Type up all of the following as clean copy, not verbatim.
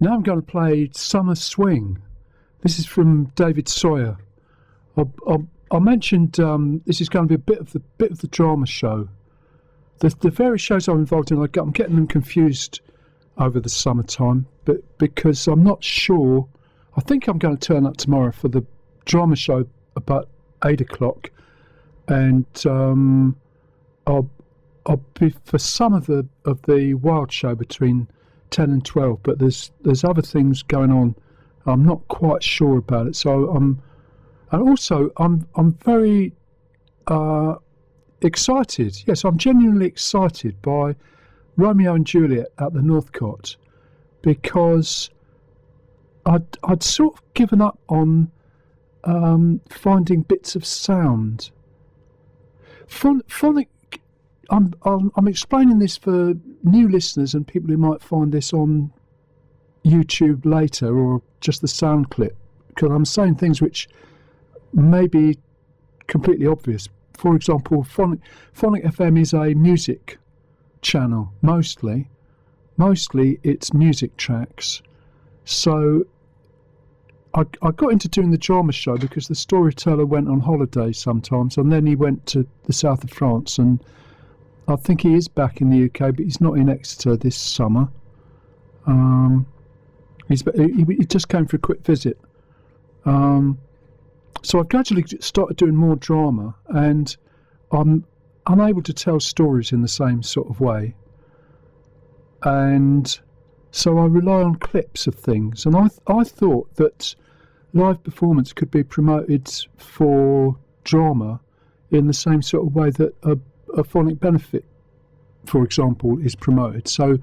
Now I'm going to play Summer Swing. This is from David Sawyer. I mentioned this is going to be a bit of the drama show. The various shows I'm involved in, I'm getting them confused over the summertime, but because I'm not sure. I think I'm going to turn up tomorrow for the drama show about 8 o'clock, and I'll be for some of the wild show between 10 and 12. But there's other things going on. I'm not quite sure about it. So I'm very excited. Yes, I'm genuinely excited by Romeo and Juliet at the Northcott, because I'd sort of given up on finding bits of sound. Phonic. I'm explaining this for new listeners and people who might find this on YouTube later or just the sound clip, because I'm saying things which may be completely obvious. For example, Phonic FM is a music channel, mostly it's music tracks. So I got into doing the drama show because the storyteller went on holiday sometimes, and then he went to the south of France, and I think he is back in the UK, but he's not in Exeter this summer. He just came for a quick visit. So I've gradually started doing more drama, and I'm unable to tell stories in the same sort of way. And so I rely on clips of things. And I thought that live performance could be promoted for drama in the same sort of way that a phonic benefit, for example, is promoted. So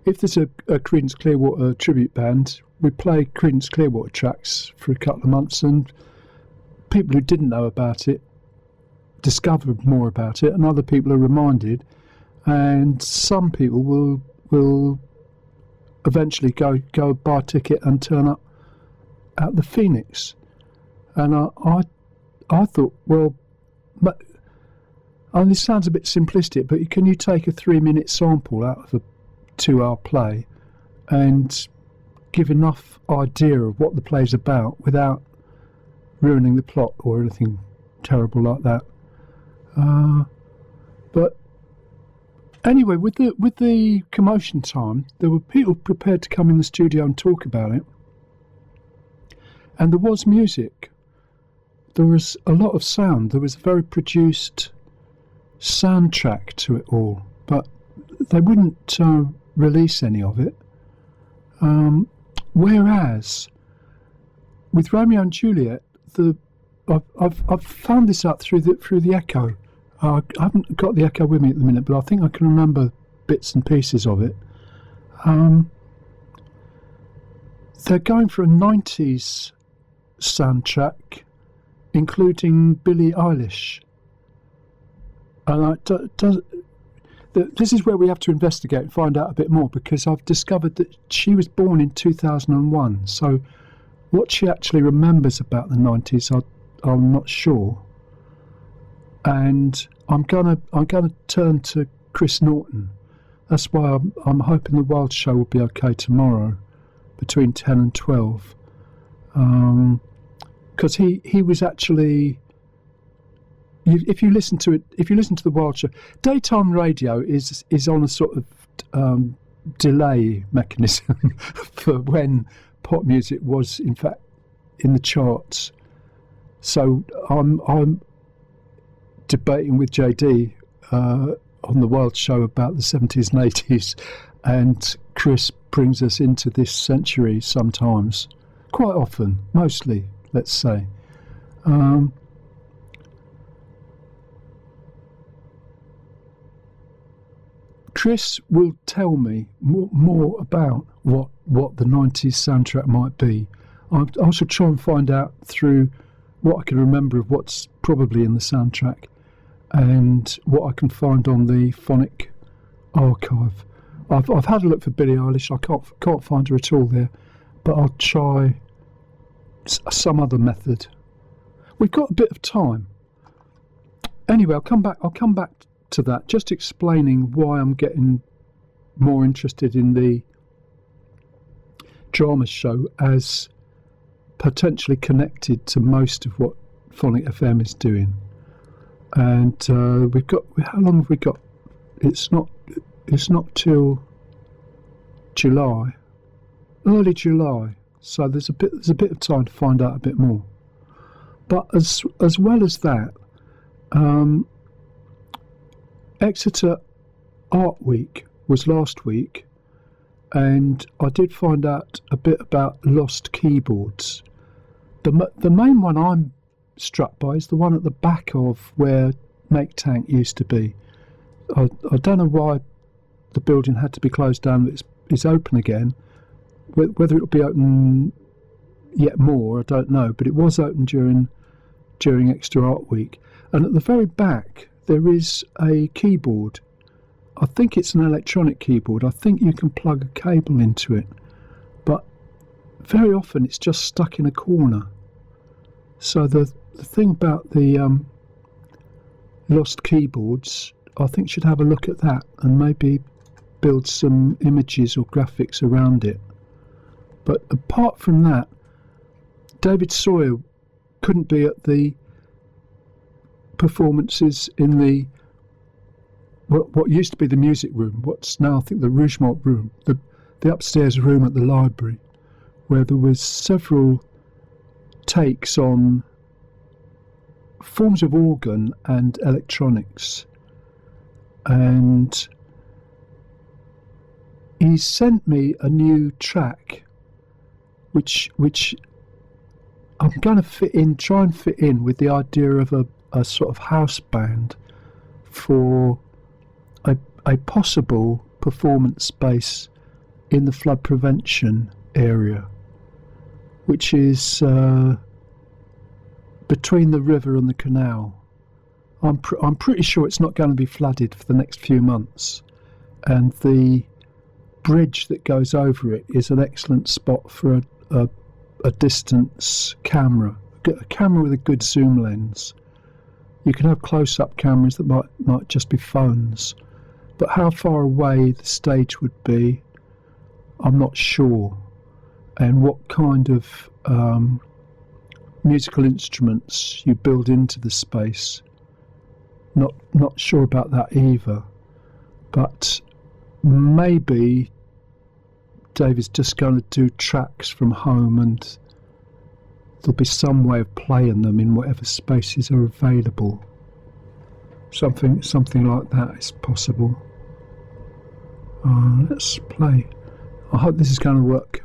if there's a Creedence Clearwater tribute band, we play Creedence Clearwater tracks for a couple of months, and people who didn't know about it discover more about it, and other people are reminded, and some people will eventually go buy a ticket and turn up at the Phoenix. And I thought, well, and this sounds a bit simplistic, but can you take a 3-minute sample out of a 2-hour play and give enough idea of what the play's about without ruining the plot or anything terrible like that? But anyway, with the commotion time, there were people prepared to come in the studio and talk about it, and there was music. There was a lot of sound. There was a very produced soundtrack to it all, but they wouldn't release any of it. Whereas with Romeo and Juliet, I've found this out through the echo. I haven't got the echo with me at the minute, but I think I can remember bits and pieces of it. They're going for a 90s soundtrack, including Billie Eilish. And this is where we have to investigate and find out a bit more, because I've discovered that she was born in 2001. So what she actually remembers about the 90s, I'm not sure. And I'm gonna turn to Chris Norton. That's why I'm hoping the Wild Show will be okay tomorrow, between 10 and 12, because he was actually. If you listen to the Wild Show, daytime radio is on a sort of delay mechanism for when pop music was in fact in the charts. So I'm debating with JD on the Wild Show about the 70s and 80s, and Chris brings us into this century sometimes, quite often, mostly, let's say. Chris will tell me more about what the 90s soundtrack might be. I shall try and find out through what I can remember of what's probably in the soundtrack and what I can find on the phonic archive. I've had a look for Billie Eilish. I can't find her at all there, but I'll try some other method. We've got a bit of time. Anyway, I'll come back to that, just explaining why I'm getting more interested in the drama show as potentially connected to most of what Phonic FM is doing. And we've got, how long have we got? It's not till July, early July. So there's a bit of time to find out a bit more. But as well as that, Exeter Art Week was last week, and I did find out a bit about lost keyboards. The main one I'm struck by is the one at the back of where Make Tank used to be. I don't know why the building had to be closed down. It's open again. Whether it'll be open yet more, I don't know. But it was open during Exeter Art Week. And at the very back there is a keyboard. I think it's an electronic keyboard. I think you can plug a cable into it, but very often it's just stuck in a corner. So the thing about the lost keyboards, I think should have a look at that and maybe build some images or graphics around it. But apart from that, David Sawyer couldn't be at the performances in the what used to be the music room, what's now I think the Rougemont room, the upstairs room at the library, where there was several takes on forms of organ and electronics. And he sent me a new track which I'm going to try and fit in with the idea of a sort of house band for a possible performance space in the flood prevention area, which is between the river and the canal. I'm pretty sure it's not going to be flooded for the next few months, and the bridge that goes over it is an excellent spot for a distance camera, a camera with a good zoom lens. You can have close-up cameras that might just be phones, but how far away the stage would be, I'm not sure, and what kind of musical instruments you build into the space. Not sure about that either, but maybe David's just going to do tracks from home, and there'll be some way of playing them in whatever spaces are available. Something like that is possible. Let's play. I hope this is going to work.